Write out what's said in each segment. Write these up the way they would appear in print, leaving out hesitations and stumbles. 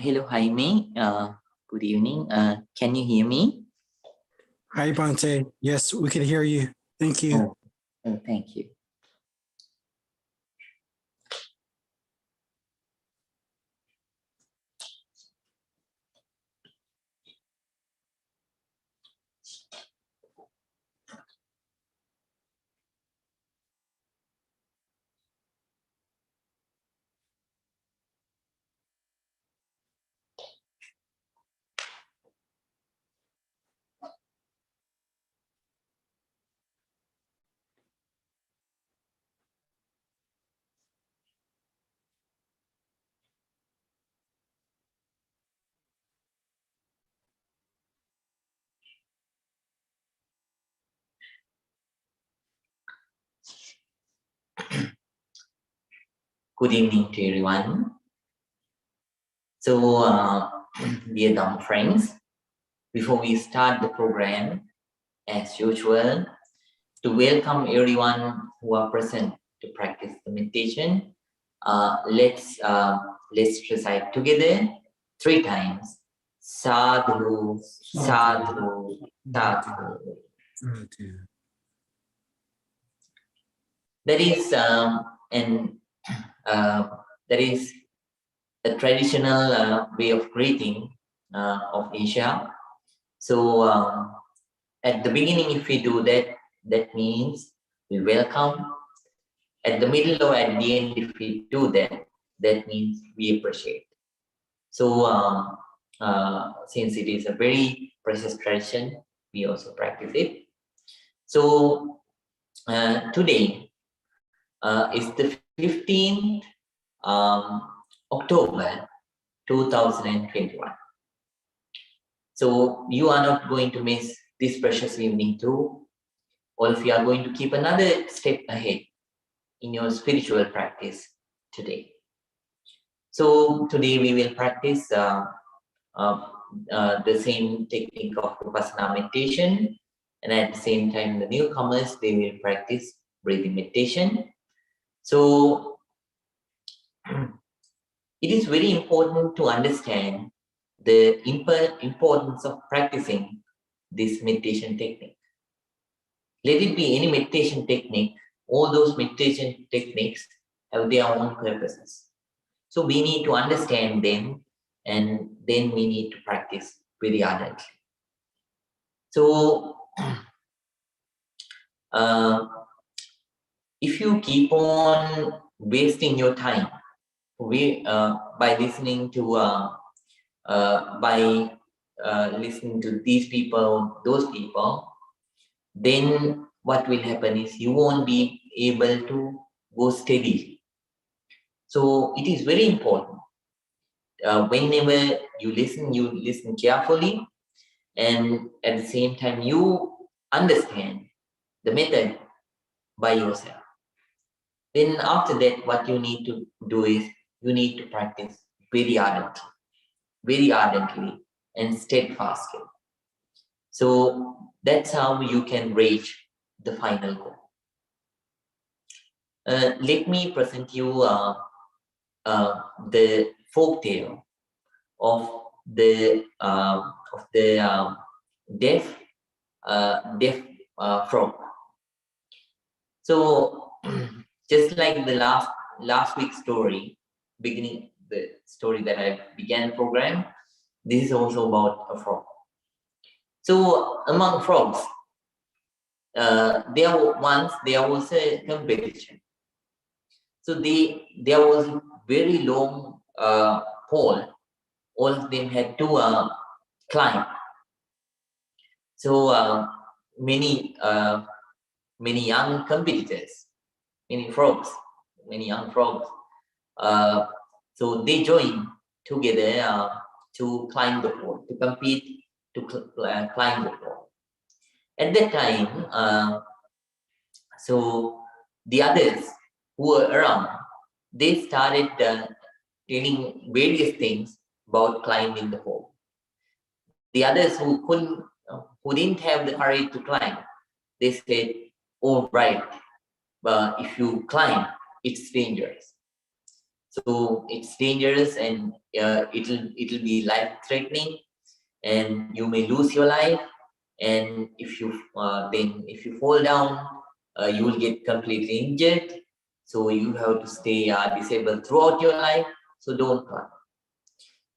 Hello, Jaime. Good evening. Can you hear me? Hi, Bante. Yes, we can hear you. Thank you. Oh, thank you. Good evening to everyone. So, dear Dhamma friends, before we start the program, as usual, to welcome everyone who are present to practice the meditation, let's recite together 3 times. Sadhu, sadhu, sadhu. That is a traditional way of greeting of Asia. So at the beginning, if we do that, that means we welcome. At the middle or at the end, if we do that, that means we appreciate. So since it is a very precious tradition, we also practice it. So today is the 15th October 2021. So you are not going to miss this precious evening too, all of you are going to keep another step ahead in your spiritual practice today. So today we will practice the same technique of Vipassana meditation, and at the same time the newcomers, they will practice breathing meditation. So it is very important to understand the importance of practicing this meditation technique. Let it be any meditation technique, all those meditation techniques have their own purposes. So we need to understand them, and then we need to practice very ardently. So if you keep on wasting your time by listening to listening to these people, those people, then what will happen is you won't be able to go steadily. So it is very important. Whenever you listen carefully, and at the same time you understand the method by yourself. Then after that, what you need to do is you need to practice very ardently and steadfastly. So that's how you can reach the final goal. Let me present you the folk tale of the deaf frog. So just like the last week's story, beginning the story that I began the program, this is also about a frog. So among frogs, there was a competition. So there was a very long pole. All of them had to climb. So many young competitors, many young frogs. So they joined together to climb the pole, to compete to climb the pole. At that time, so the others who were around, they started telling various things about climbing the pole. The others who didn't have the courage to climb, they said, "Oh, right, but if you climb, it's dangerous. So it's dangerous, and it'll be life-threatening, and you may lose your life. And if you fall down, you will get completely injured. So you have to stay disabled throughout your life. So don't climb."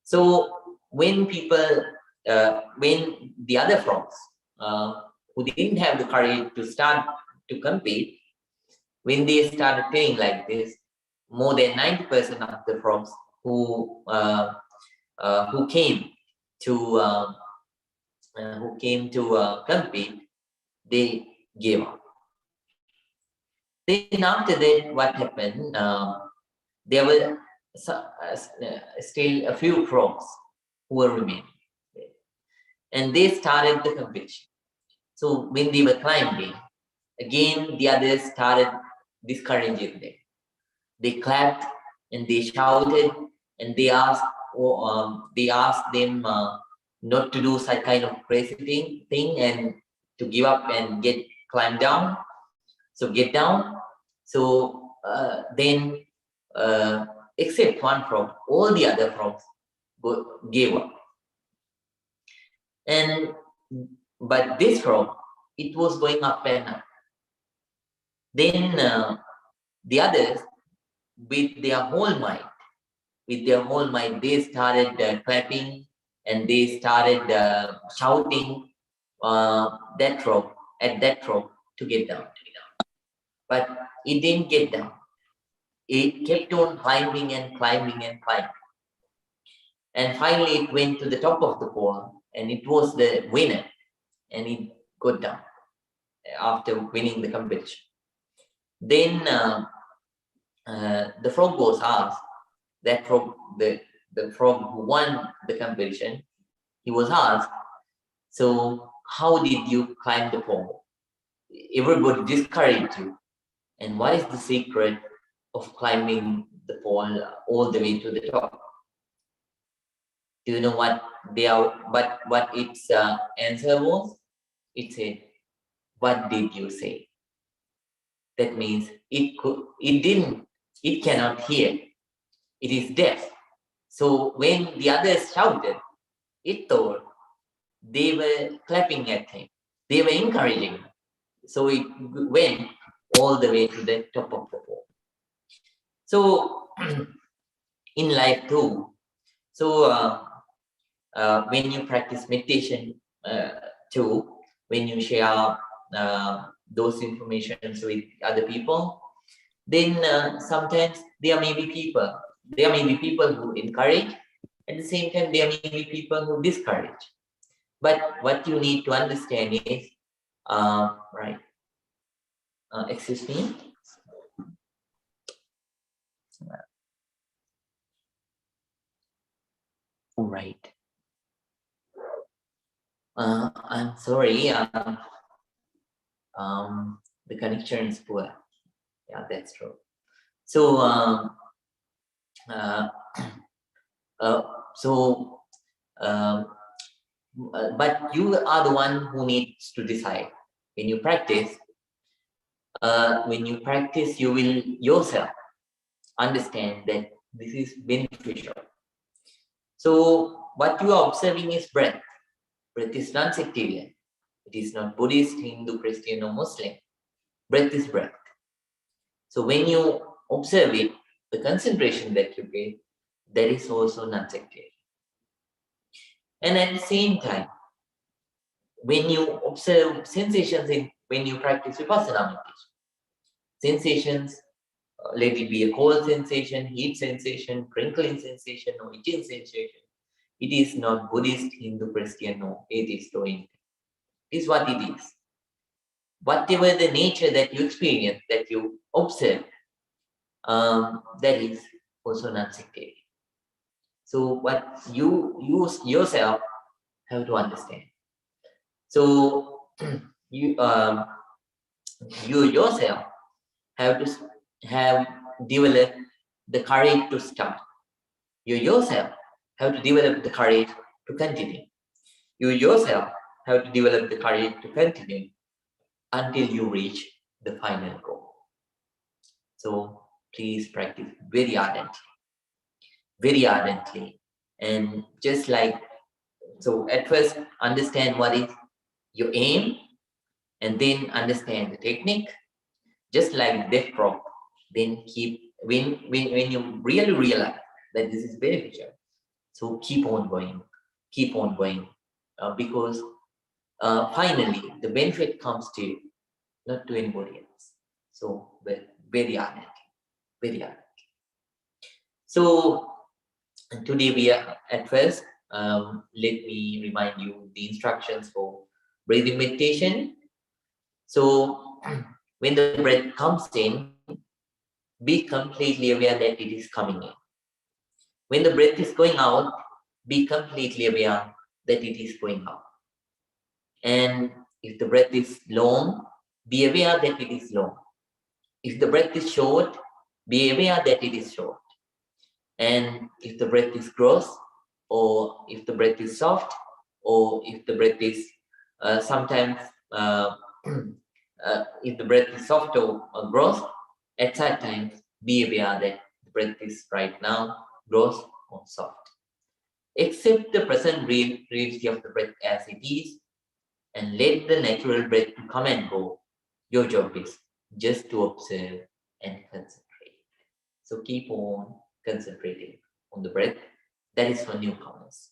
So when the other frogs who didn't have the courage to start to compete, when they started playing like this, more than 90% of the frogs who came to compete, they gave up. Then after that, what happened? There were still a few frogs who were remaining, and they started the competition. So when they were climbing, again the others started discouraging them. They clapped and they shouted, and they asked them not to do such kind of crazy thing and to give up and climb down. So get down. So then, except one frog, all the other frogs gave up. But this frog, it was going up and up. Then the others, with their whole might, they started clapping, and they started shouting that frog to get down. But it didn't get down. It kept on climbing and climbing and climbing. And finally it went to the top of the pole, and it was the winner, and it got down after winning the competition. Then the frog was asked, that frog, the frog who won the competition, he was asked, "So how did you climb the pole? Everybody discouraged you. And what is the secret of climbing the pole all the way to the top? Do you know what what its answer was? It said, "What did you say?" That means it cannot hear. It is deaf. So when the others shouted, it thought they were clapping at him. They were encouraging him. So it went all the way to the top of the pole. So in life too, so when you practice meditation too, when you share those informations with other people, then sometimes there may be people who encourage. At the same time, there may be people who discourage. But what you need to understand is, right? Excuse me. All right. I'm sorry. The connection is poor. Yeah, that's true. So, but you are the one who needs to decide. When you practice, you will yourself understand that this is beneficial. So what you are observing is breath. Breath is non-sectarian. It is not Buddhist, Hindu, Christian, or Muslim. Breath is breath. So when you observe it, the concentration that you get, that is also non-sectarian. And at the same time, when you observe sensations when you practice Vipassana meditation, sensations, let it be a cold sensation, heat sensation, crinkling sensation, or itching sensation, it is not Buddhist, Hindu, Christian, or atheist or anything. It is what it is. Whatever the nature that you experience, that you observe, that is also non-sectarian. So what you yourself have to understand. So you yourself have to have developed the courage to start. You yourself have to develop the courage to continue. You yourself have to develop the courage to continue until you reach the final goal. So please practice very ardently. And just like, so at first understand what is your aim, and then understand the technique, just like death prop. Then keep, when you really realize that this is beneficial, so keep on going, because finally the benefit comes to you, not to anybody else. So very ardently. So today we are at first, let me remind you the instructions for breathing meditation. So when the breath comes in, be completely aware that it is coming in. When the breath is going out, be completely aware that it is going out. And if the breath is long, be aware that it is long. If the breath is short, be aware that it is short. And if the breath is gross, or if the breath is soft, or if the breath is sometimes, if the breath is soft or gross, at such times, be aware that the breath is right now gross or soft. Accept the present reality of the breath as it is, and let the natural breath to come and go. Your job is just to observe and concentrate. So keep on concentrating on the breath. That is for newcomers.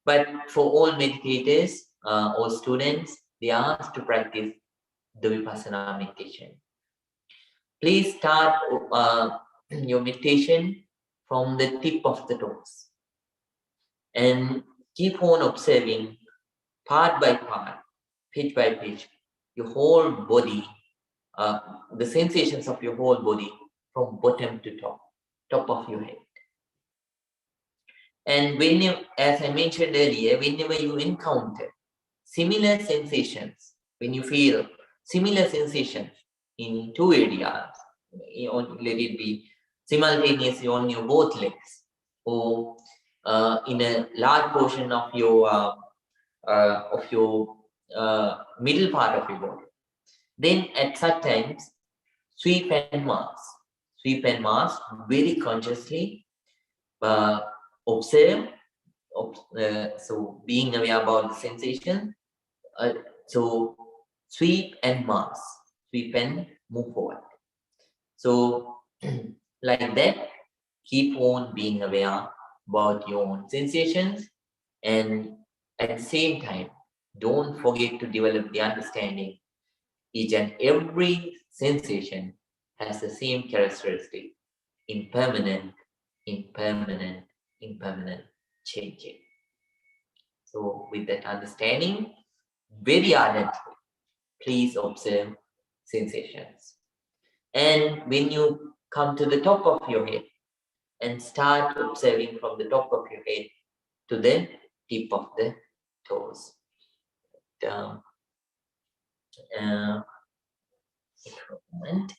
But for all meditators, all students, they are asked to practice the Vipassana meditation. Please start your meditation from the tip of the toes and keep on observing part by part, pitch by pitch, your whole body, the sensations of your whole body from bottom to top of your head. And when you, as I mentioned earlier, whenever you encounter similar sensations, when you feel similar sensations in two areas, let it be simultaneously on your both legs, or in a large portion of your middle part of your body, then at such times sweep and mask very consciously, observe, so being aware about the sensation. So sweep and mask, sweep and move forward. So like that, keep on being aware about your own sensations, and at the same time, don't forget to develop the understanding each and every sensation has the same characteristic: impermanent, impermanent, impermanent, changing. So with that understanding, very ardently, please observe sensations. And when you come to the top of your head and start observing from the top of your head to the tip of the toes. Down. Moment.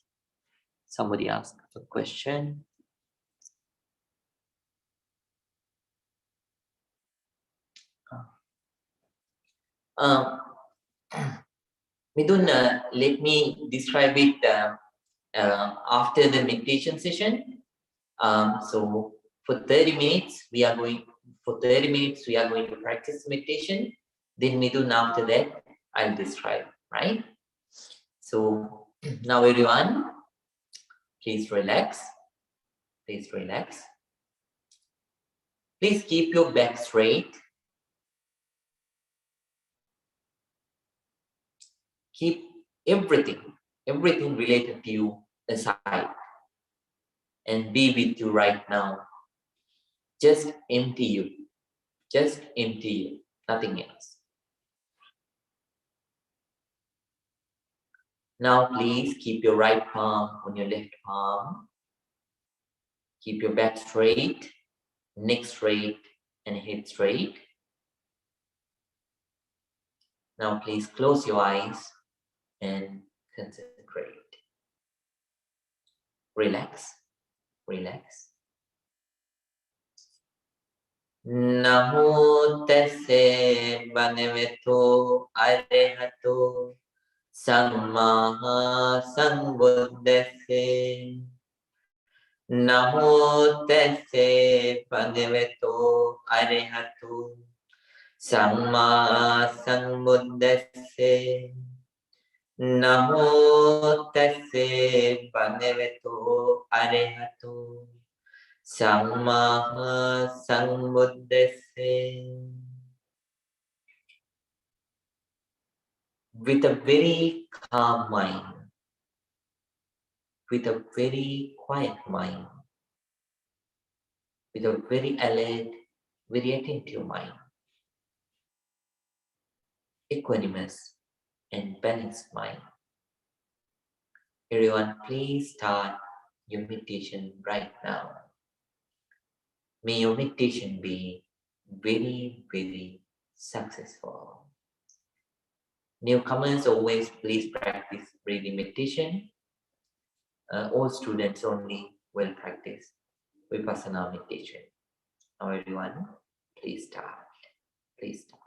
Somebody asked a question. Midun, let me describe it after the meditation session. So for 30 minutes, we are going to practice meditation. Then Midun, after that, I'll describe, right? So now everyone, please relax. Please relax. Please keep your back straight. Keep everything related to you aside and be with you right now. Just empty you. Just empty you. Nothing else. Now please keep your right palm on your left palm. Keep your back straight, neck straight, and head straight. Now please close your eyes and concentrate. Relax, relax. Namo tassa bhagavato arahato samma sambuddhassa. Namo tassa bhagavato arahato samma sambuddhassa. Namo tassa bhagavato arahato samma sambuddhassa. With a very calm mind, with a very quiet mind, with a very alert, very attentive mind, equanimous and balanced mind. Everyone, please start your meditation right now. May your meditation be very, very successful. Newcomers, always please practice breathing meditation. All students only will practice Vipassana meditation. Now everyone, please start. Please start.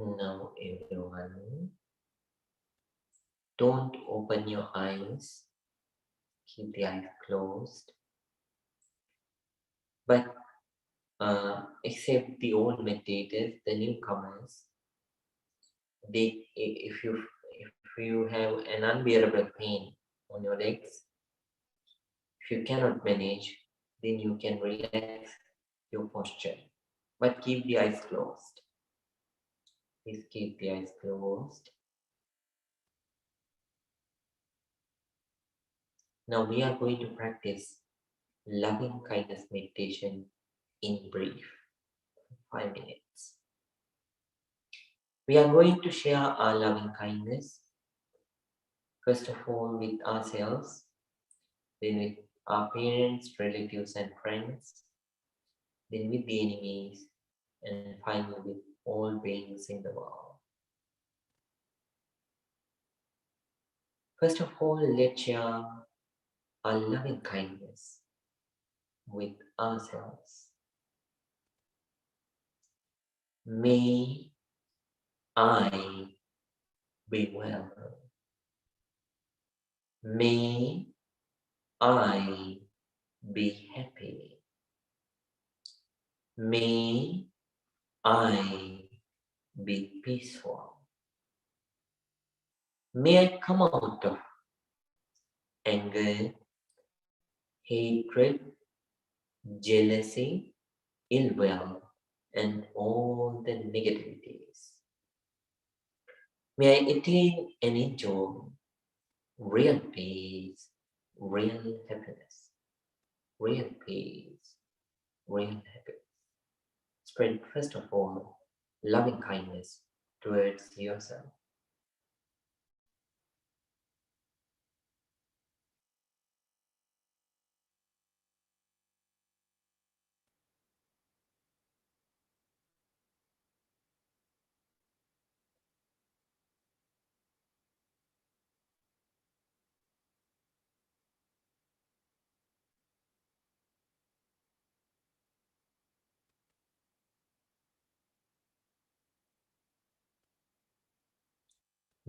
Now, everyone, don't open your eyes, keep the eyes closed. But except the old meditators, the newcomers, if you have an unbearable pain on your legs, if you cannot manage, then you can relax your posture. But keep the eyes closed. Please keep the eyes closed. Now we are going to practice loving kindness meditation in brief, 5 minutes. We are going to share our loving kindness, first of all with ourselves, then with our parents, relatives, and friends, then with the enemies, and finally with all beings in the world. First of all, let's share our loving kindness with ourselves. May I be well. May I be happy. May I be peaceful. May I come out of anger, hatred, jealousy, ill will, and all the negativities. May I attain and enjoy real peace, real happiness, real peace, real happiness. Spread, first of all, loving kindness towards yourself.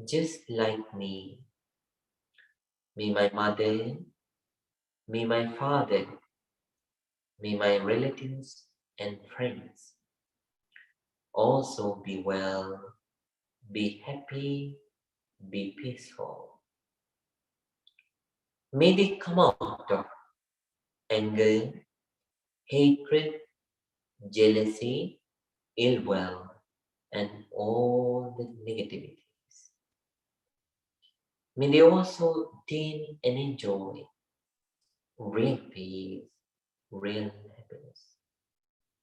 Just like me, may my mother, may my father, may my relatives and friends also be well, be happy, be peaceful. May they come out of anger, hatred, jealousy, ill will, and all the negativities. May they also attain and enjoy real peace, real happiness,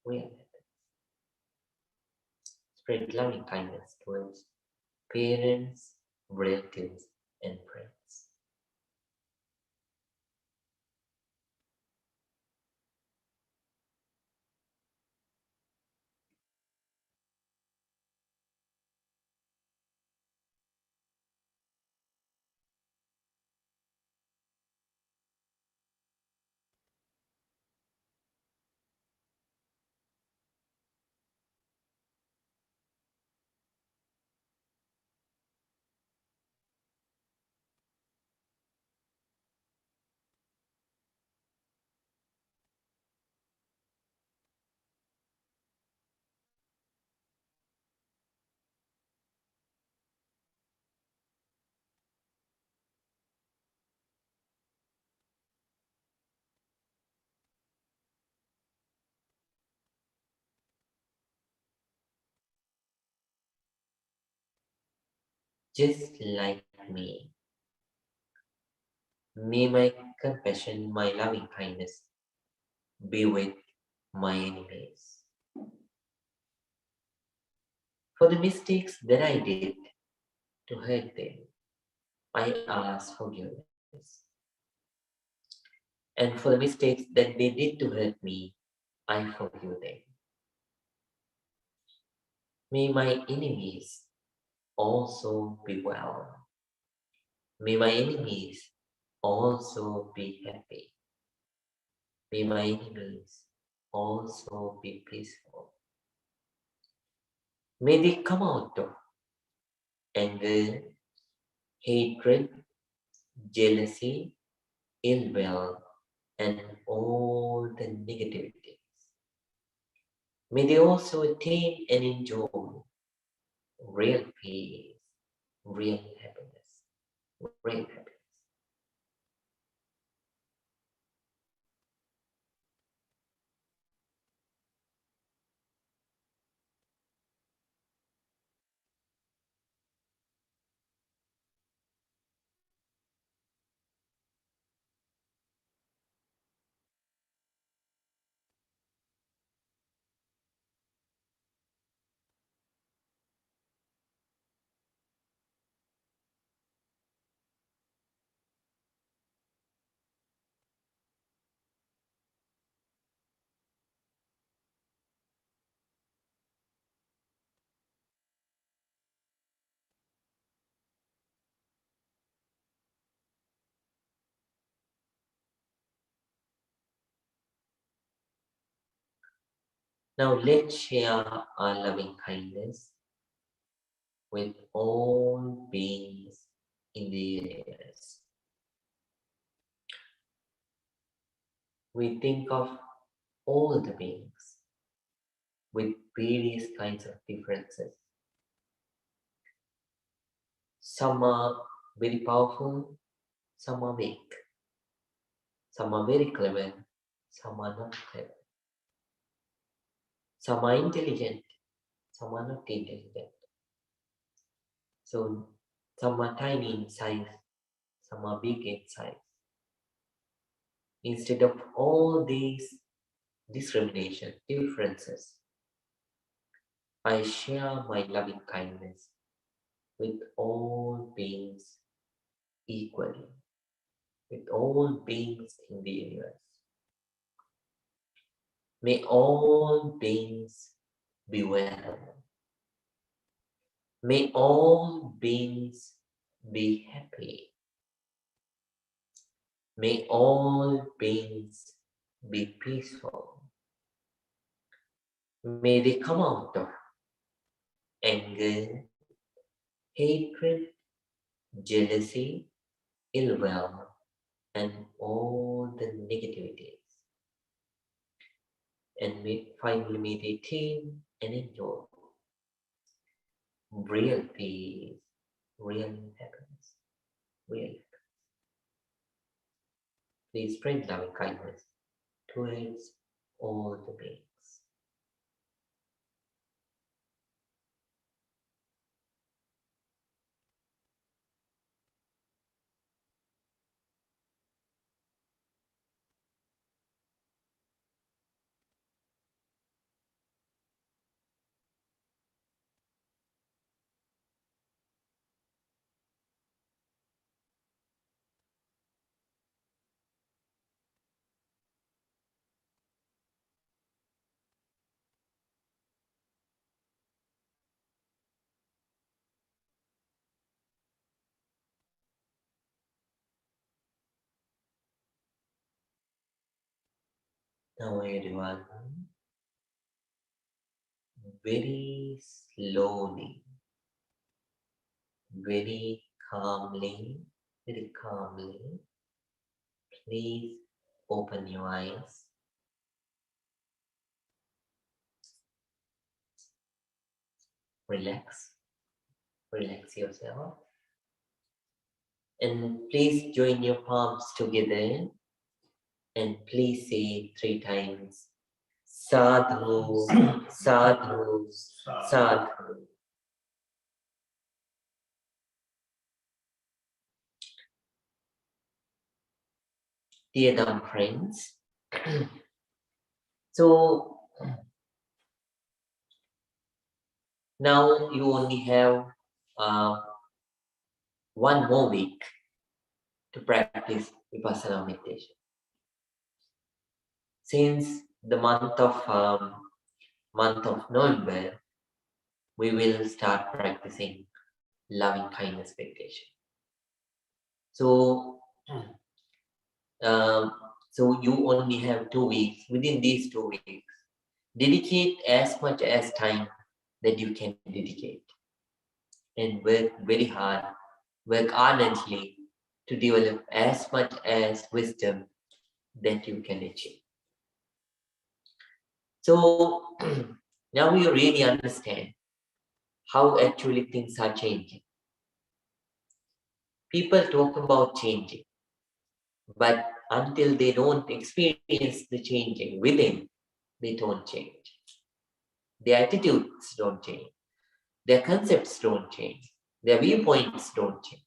real happiness. Spread loving kindness towards parents, relatives, and friends. Just like me, may my compassion, my loving kindness be with my enemies. For the mistakes that I did to hurt them, I ask forgiveness. And for the mistakes that they did to hurt me, I forgive them. May my enemies also be well. May my enemies also be happy. May my enemies also be peaceful. May they come out of anger, hatred, jealousy, ill will, and all the negativities. May they also attain and enjoy real peace, real happiness, real happiness. Now let's share our loving kindness with all beings in the universe. We think of all the beings with various kinds of differences. Some are very powerful, some are weak. Some are very clever, some are not clever. Some are intelligent, some are not intelligent. So some are tiny in size, some are big in size. Instead of all these discrimination, differences, I share my loving kindness with all beings equally, with all beings in the universe. May all beings be well. May all beings be happy. May all beings be peaceful. May they come out of anger, hatred, jealousy, ill will, and all the negativities. And finally may they attain and enjoy real peace, real happiness, real happiness. Please spread loving kindness towards all the beings. Now everyone, very slowly, very calmly, please open your eyes. Relax yourself. And please join your palms together and please say 3 times, Sadhu, Sadhu, Sadhu. Dear dumb friends, so now you only have 1 more week to practice Vipassana meditation. Since the month of November, we will start practicing loving kindness meditation. So, so you only have 2 weeks. Within these 2 weeks, dedicate as much as time that you can dedicate and work very hard, work ardently to develop as much as wisdom that you can achieve. So now you really understand how actually things are changing. People talk about changing, but until they don't experience the changing within, they don't change. Their attitudes don't change. Their concepts don't change. Their viewpoints don't change.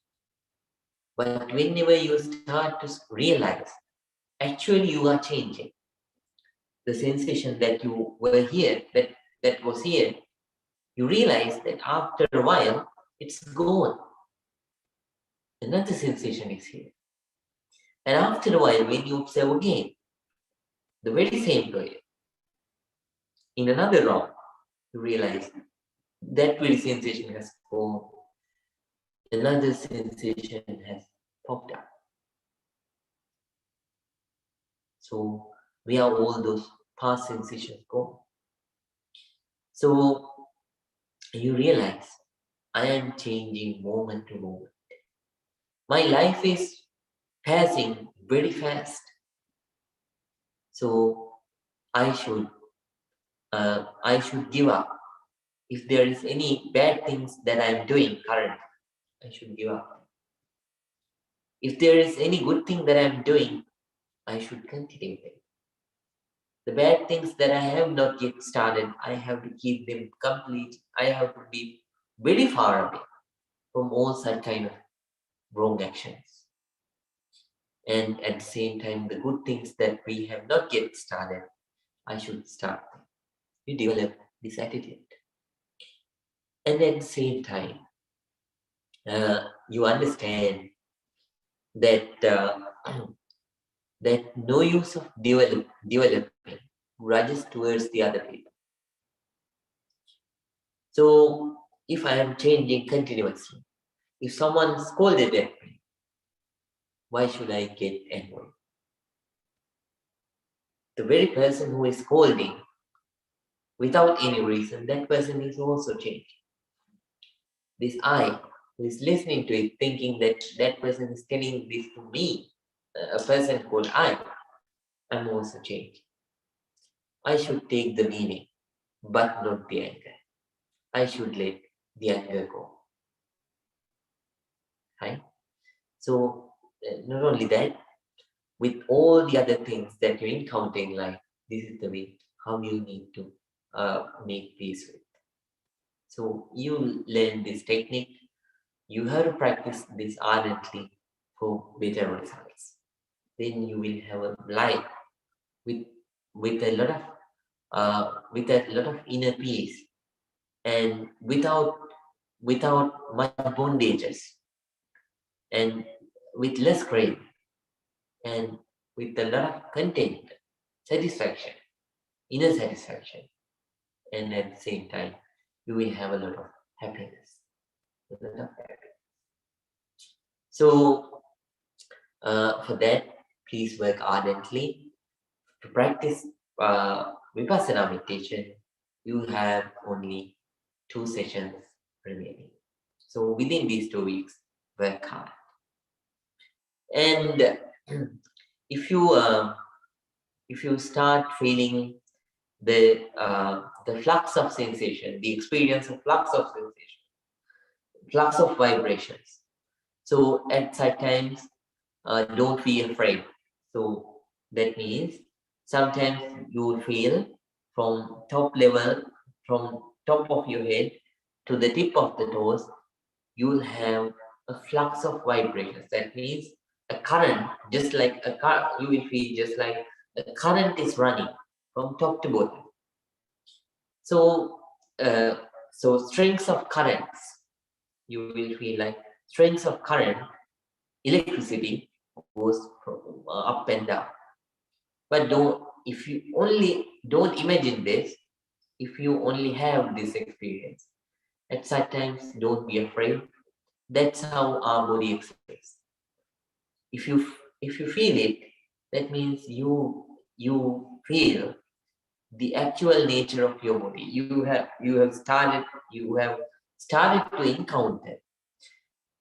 But whenever you start to realize, actually you are changing. The sensation that you were here, that was here, you realize that after a while, it's gone. Another sensation is here. And after a while, when you observe again, the very same way, in another round, you realize that very sensation has gone. Another sensation has popped up. So where are all those past sensations gone? So you realize I am changing moment to moment. My life is passing very fast. So I should give up. If there is any bad things that I am doing currently, I should give up. If there is any good thing that I am doing, I should continue it. The bad things that I have not yet started, I have to keep them complete. I have to be very far away from all such kind of wrong actions. And at the same time, the good things that we have not yet started, I should start them. You develop this attitude. And at the same time, you understand that that no use of developing grudges towards the other people. So if I am changing continuously, if someone scolded at me, why should I get angry? The very person who is scolding without any reason, that person is also changing. This I who is listening to it, thinking that that person is telling this to me, a person called I'm also changing. I should take the meaning, but not the anger. I should let the anger go. Right? So, not only that, with all the other things that you encounter in life, this is the way how you need to make peace with. So, you learn this technique, you have to practice this ardently for better results. Then you will have a life with a lot of inner peace and without much bondages and with less craving and with a lot of content, satisfaction, inner satisfaction, and at the same time you will have a lot of happiness. A lot of happiness. So for that, please work ardently to practice Vipassana meditation. You have only 2 sessions remaining. So within these 2 weeks, work hard. And if you start feeling the flux of sensation, the experience of flux of sensation, flux of vibrations. So at such times, don't be afraid. So that means sometimes you will feel from top level, from top of your head to the tip of the toes, you will have a flux of vibrations. That means a current, just like a car, you will feel just like a current is running from top to bottom. So, strings of currents, you will feel like strings of current, electricity goes from, up and down. But if you only don't imagine this, if you only have this experience, at such times don't be afraid. That's how our body exists. If you feel it, that means you feel the actual nature of your body. You have started to encounter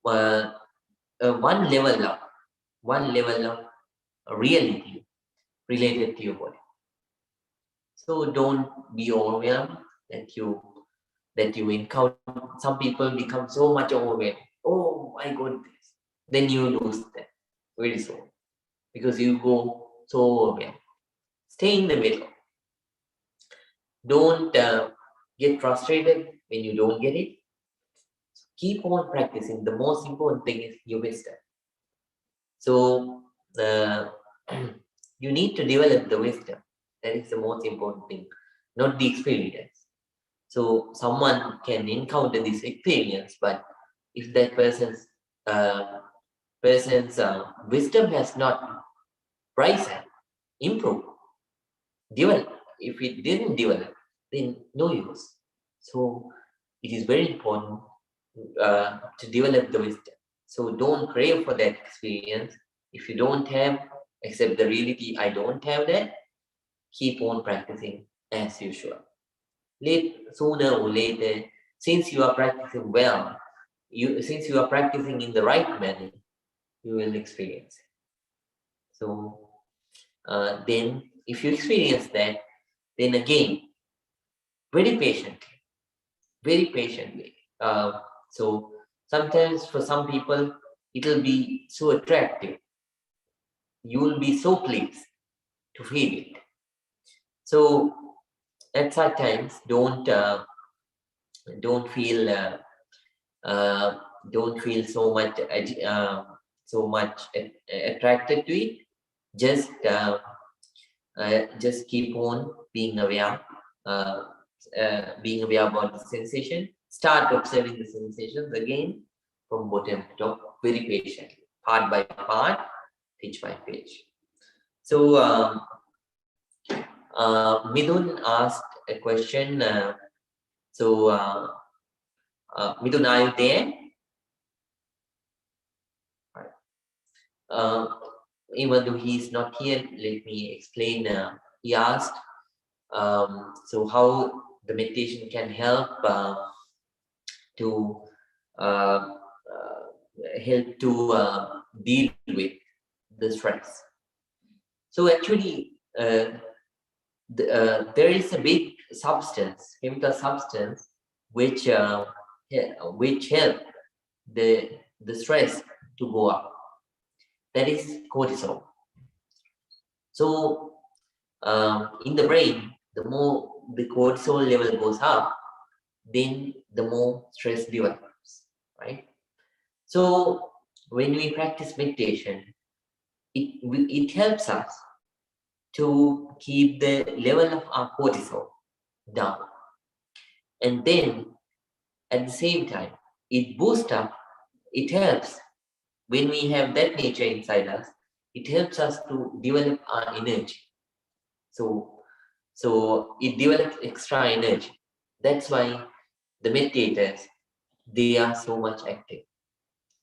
uh, one level of reality related to your body. So don't be overwhelmed that you encounter. Some people become so much overwhelmed. Oh, I got this. Then you lose that very soon because you go so overwhelmed. Stay in the middle. Don't get frustrated when you don't get it. Keep on practicing. The most important thing is your wisdom. So you need to develop the wisdom. That is the most important thing, not the experience. So someone can encounter this experience, but if that person's wisdom has not risen, improved, develop. If it didn't develop, then no use. So it is very important to develop the wisdom. So don't crave for that experience. If you don't have, accept the reality, I don't have that. Keep on practicing as usual. Sooner or later, since you are practicing well, since you are practicing in the right manner, you will experience it. So then, if you experience that, then again, very patiently. So sometimes for some people, it will be so attractive. You will be so pleased to feel it. So at such times, don't feel so much attracted to it. Just keep on being aware, about the sensation. Start observing the sensations again from bottom to top, very patiently, part by part, page by page. So Midun asked a question. Midun, are you there? Even though he is not here, let me explain. He asked, so how the meditation can help to deal with the stress. So actually, there is a big substance, chemical substance, which help the stress to go up. That is cortisol. So in the brain, the more the cortisol level goes up, then the more stress develops, right? So when we practice meditation, it helps us to keep the level of our cortisol down. And then at the same time, it boosts up, it helps when we have that nature inside us, it helps us to develop our energy. So it develops extra energy. That's why the meditators, they are so much active.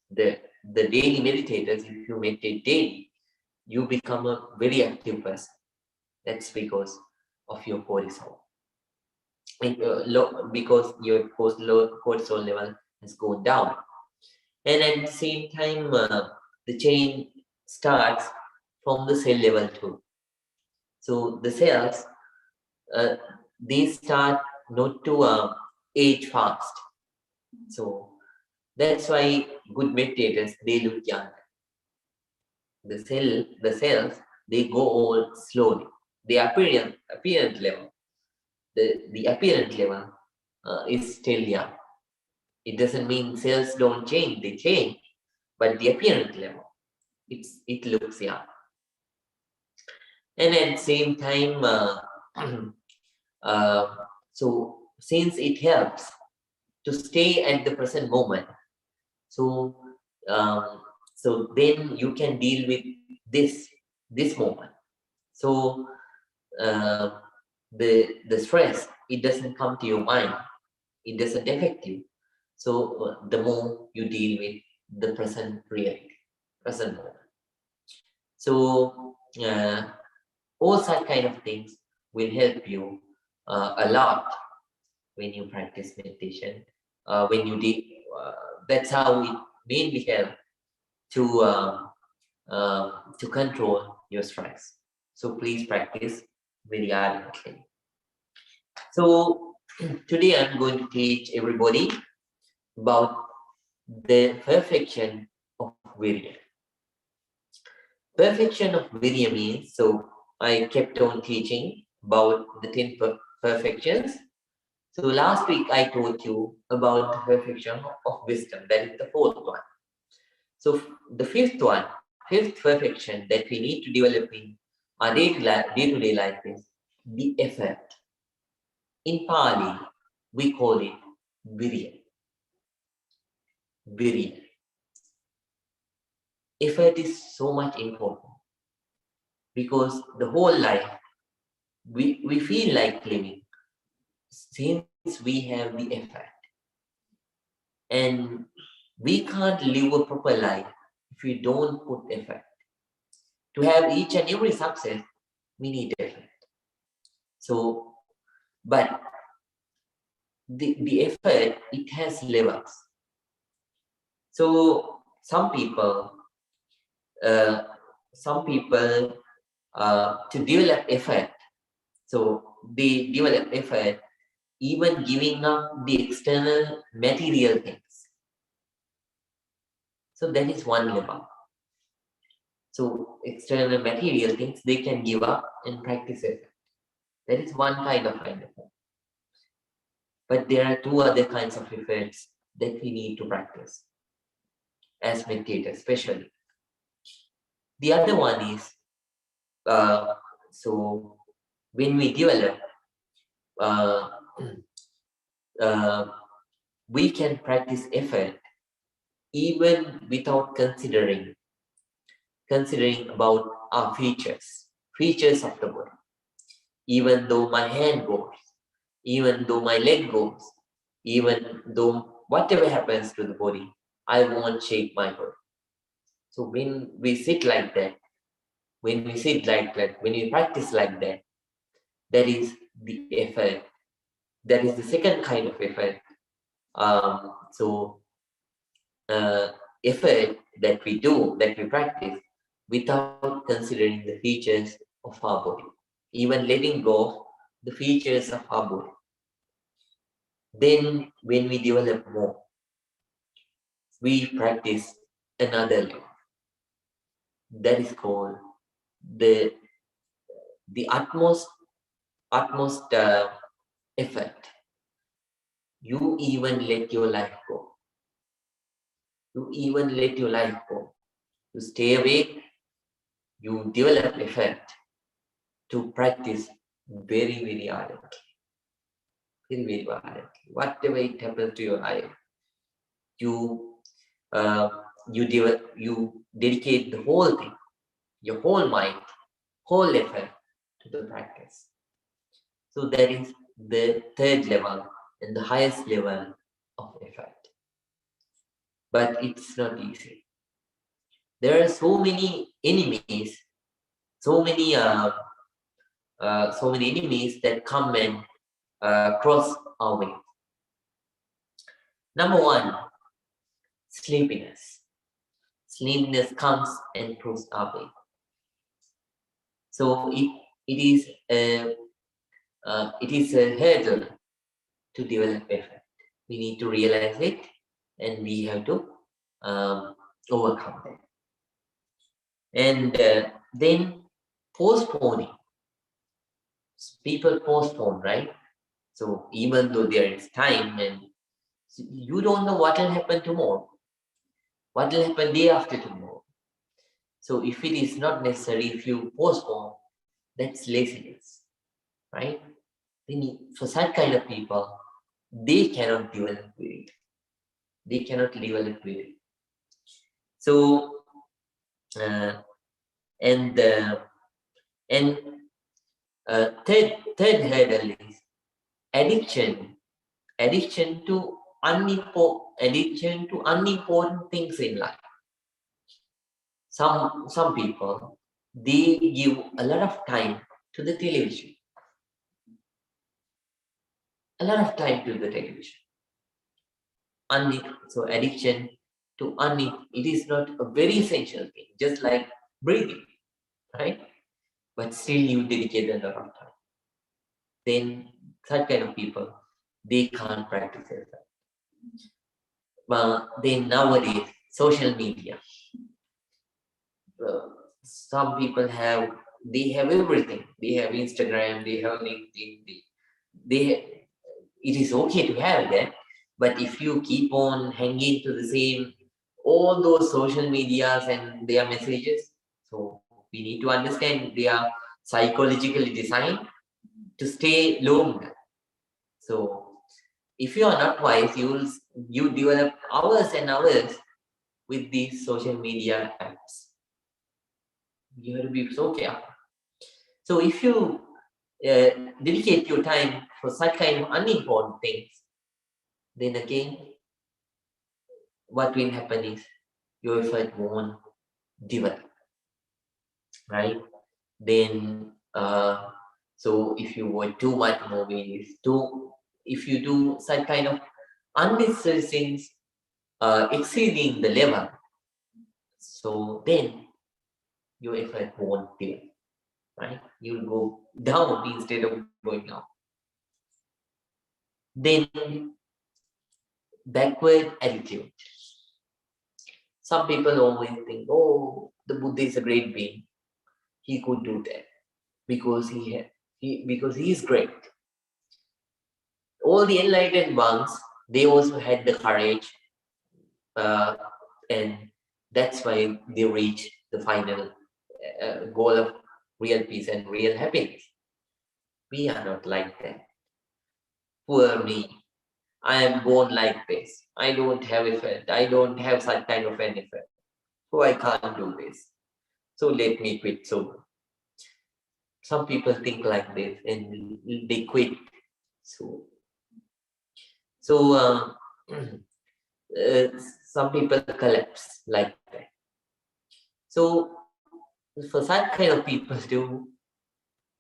The daily meditators, if you meditate daily, you become a very active person. That's because of your cortisol. Because your cortisol level has gone down. And at the same time, the chain starts from the cell level too. So the cells, they start not to age fast. So that's why good meditators, they look young. The cells, they go old slowly. The apparent level, the apparent level is still young. It doesn't mean cells don't change; they change, but the apparent level, it looks young. And at the same time, so since it helps to stay at the present moment, so then you can deal with this moment. So the stress, it doesn't come to your mind, it doesn't affect you. So the more you deal with the present reality, present moment. So all such kind of things will help you a lot when you practice meditation. That's how it mainly helps to control your stress. So please practice very ardently. So today I'm going to teach everybody about the perfection of virya. Perfection of virya means, so I kept on teaching about the 10 perfections. So last week I told you about the perfection of wisdom. That is the fourth one. So the fifth perfection that we need to develop in our day-to-day life is the effort. In Pali, we call it virya. Virya. Effort is so much important because the whole life we feel like living since we have the effort. And we can't live a proper life if we don't put effort. To have each and every success, we need effort. So, but the effort, it has levels. So some people to develop effort, so they develop effort even giving up the external material things. So that is one level. So external material things they can give up and practice effort. That is one kind of effort. But there are two other kinds of efforts that we need to practice as meditators, especially. The other one is, so when we develop, uh, we can practice effort even without considering about our features of the body. Even though my hand goes, even though my leg goes, even though whatever happens to the body, I won't shake my body. So when we sit like that, when we practice like that, that is the effort. That is the second kind of effort. Effort that we do, that we practice without considering the features of our body, even letting go the features of our body. Then when we develop more, we practice another level. That is called the utmost effort. You even let your life go. You even let your life go. You stay awake. You develop effort to practice very, very ardently. Very, very ardently. Whatever it happens to your life, you dedicate the whole thing, your whole mind, whole effort to the practice. So that is the third level and the highest level of effort. But it's not easy. There are so many enemies, so many enemies that come and cross our way. Number one, sleepiness. Sleepiness comes and cross our way. So it is a hurdle to develop effort. We need to realize it, and we have to overcome that. And then postponing. People postpone, right? So even though there is time, and you don't know what will happen tomorrow, what will happen day after tomorrow. So if it is not necessary, if you postpone, that's laziness, right? For such kind of people, they cannot develop with it. They cannot develop with it. So third hurdle is addiction to unimportant things in life. Some people, they give a lot of time to the television. a lot of time to the television. So addiction to it is not a very essential thing, just like breathing, right? But still you dedicate a lot of time. Then such kind of people, they can't practice that. But then nowadays, social media, some people they have everything. They have Instagram, they have LinkedIn, it is okay to have that, but if you keep on hanging to the same all those social medias and their messages, so we need to understand they are psychologically designed to stay longer. So if you are not wise, you develop hours and hours with these social media apps. You have to be so careful. So if you dedicate your time for such kind of unimportant things, then again, what will happen is your effort won't develop, right? Then, so if you watch too much movies, if you do such kind of unnecessary things, exceeding the level, so then your effort won't develop, right? You'll go down instead of going up. Then, backward attitude. Some people always think, oh, the Buddha is a great being. He could do that because because he is great. All the enlightened ones, they also had the courage, and that's why they reached the final goal of real peace and real happiness. We are not like that. Poor me. I am born like this. I don't have effort. I don't have such kind of an effort. So I can't do this. So let me quit. So some people think like this and they quit. So some people collapse like that. So for such kind of people too,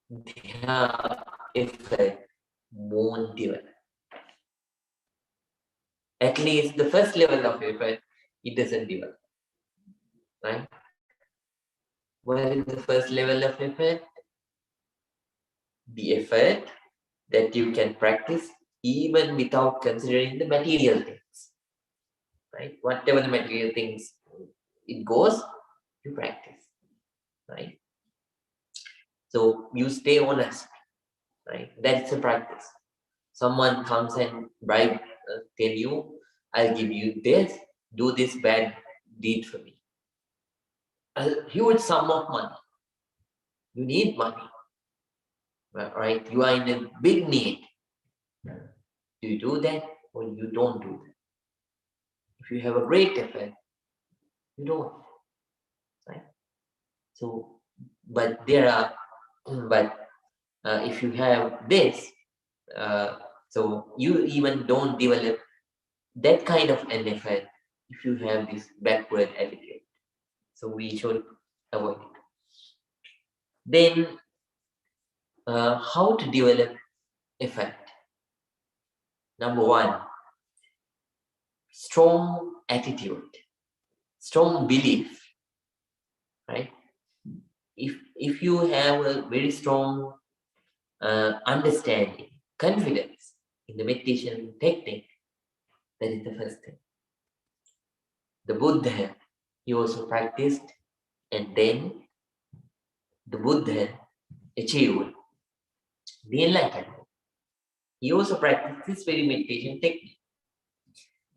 their effort won't develop. At least the first level of effort, it doesn't develop. Right? What is the first level of effort? The effort that you can practice even without considering the material things. Right? Whatever the material things it goes, you practice. Right? So you stay honest. Right? That's a practice. Someone comes and tell you, I'll give you this, do this bad deed for me. A huge sum of money. You need money. Right? You are in a big need. Do you do that or you don't do that? If you have a great effort, you don't. Right? So, but if you have this, so you even don't develop that kind of an effort if you have this backward attitude. So we should avoid it. Then, how to develop effort? Number one, strong attitude, strong belief, right? If you have a very strong understanding, confidence in the meditation technique, that is the first thing. The Buddha, he also practiced, and then the Buddha achieved the enlightenment. He also practiced this very meditation technique.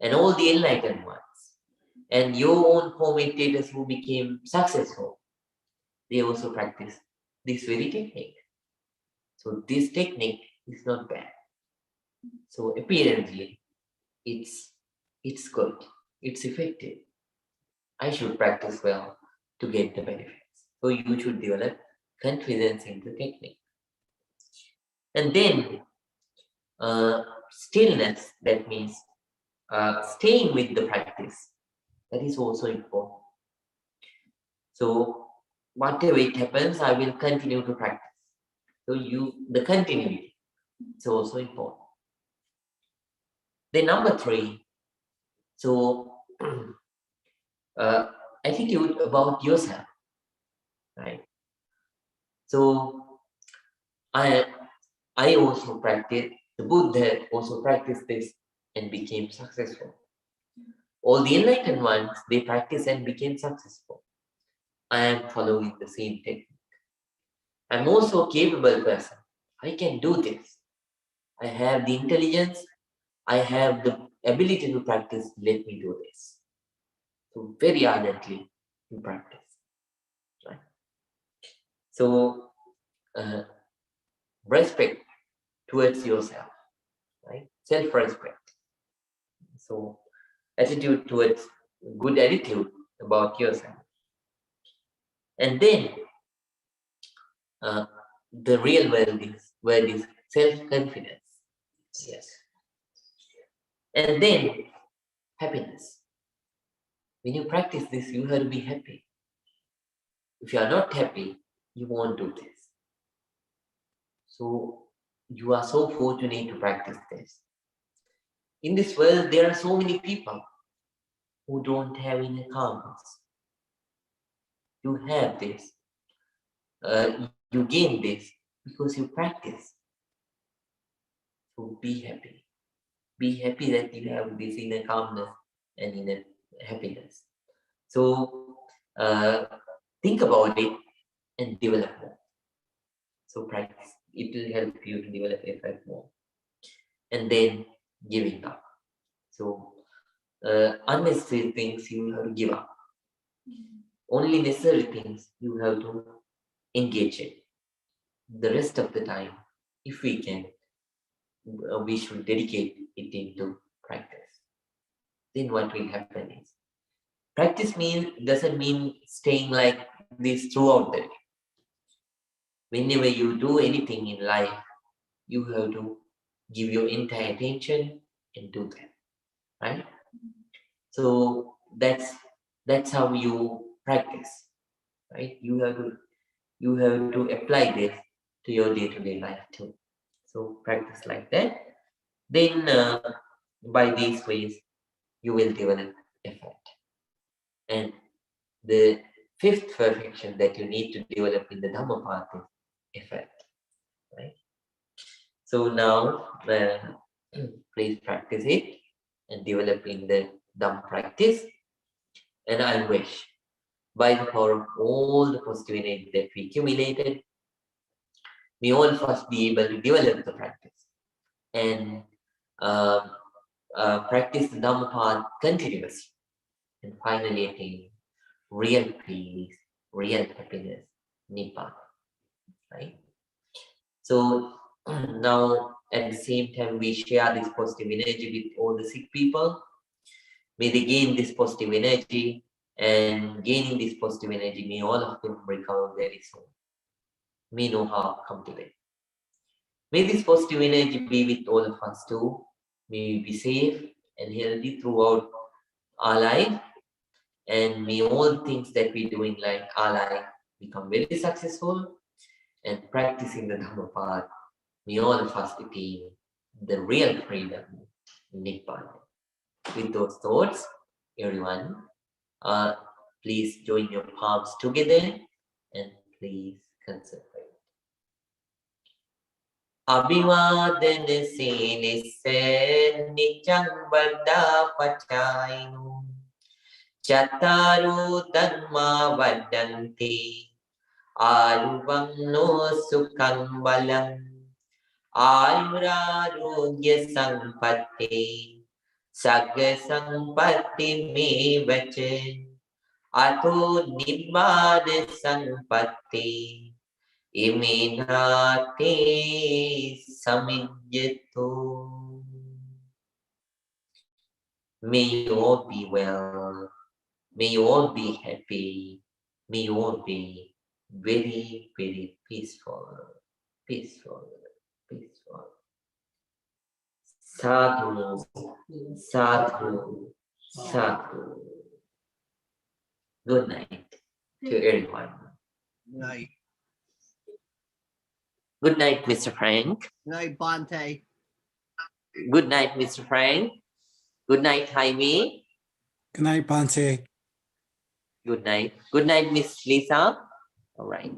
And all the enlightened ones, and your own co-meditators who became successful, they also practice this very technique. So this technique is not bad. So apparently, it's good. It's effective. I should practice well to get the benefits. So you should develop confidence in the technique. And then stillness, that means staying with the practice. That is also important. So whatever it happens, I will continue to practice. So the continuity is also important. Then number 3, so attitude about yourself, right? So I also practice, the Buddha also practiced this and became successful. All the enlightened ones, they practice and became successful. I am following the same technique. I'm also a capable person. I can do this. I have the intelligence. I have the ability to practice. Let me do this. So very ardently you practice. Right? So respect towards yourself, right? Self-respect. So attitude towards good attitude about yourself. And then the real world is self-confidence. Yes. And then happiness. When you practice this, you have to be happy. If you are not happy, you won't do this. So you are so fortunate to practice this. In this world, there are so many people who don't have inner calmness. You have this. You gain this because you practice. So be happy. Be happy that you have this inner calmness and inner happiness. So think about it and develop more. So practice. It will help you to develop effort more. And then giving up. So unnecessary things you have to give up. Only necessary things you have to engage in. The rest of the time, if we can, we should dedicate it into practice. Then what will happen is, practice doesn't mean staying like this throughout the day. Whenever you do anything in life, you have to give your entire attention and do that, right? So that's how you practice, right? You have to apply this to your day-to-day life too. So practice like that. Then by these ways, you will develop effort. And the 5th perfection that you need to develop in the Dhamma path is effort, right? So now, please practice it and develop in the Dhamma practice. And I wish, by the power of all the positive energy that we accumulated, we all first be able to develop the practice and practice the Dhamma path continuously, and finally attain real peace, real happiness, Nibbana, right? So now at the same time, we share this positive energy with all the sick people. May they gain this positive energy, and gaining this positive energy, may all of them recover very soon. May no harm come to them. May this positive energy be with all of us too. May we be safe and healthy throughout our life, and may all things that we do in our life become very successful, and practicing the Dhamma path, may all of us attain the real freedom, Nibbana. With those thoughts, everyone, please join your palms together and please concentrate. Abhivadana Senisse Nityang Vada Pachainu Chataru Dhamma Vadanti Aruvamno Sukhang Balam Ayurarogya Sampatti Sagga Sampatti Me Vache Ato Nibbana Sampatti Iminati Samijyato. May you all be well. May you all be happy. May you all be very, very peaceful. Peaceful. Peaceful. Sadhu. Sadhu. Sadhu. Good night to everyone. Night. Good night, Mr. Frank. Night, Bante. Good night, Mr. Frank. Good night, Jaime. Good night, Ponte. Good night. Good night, Miss Lisa. All right.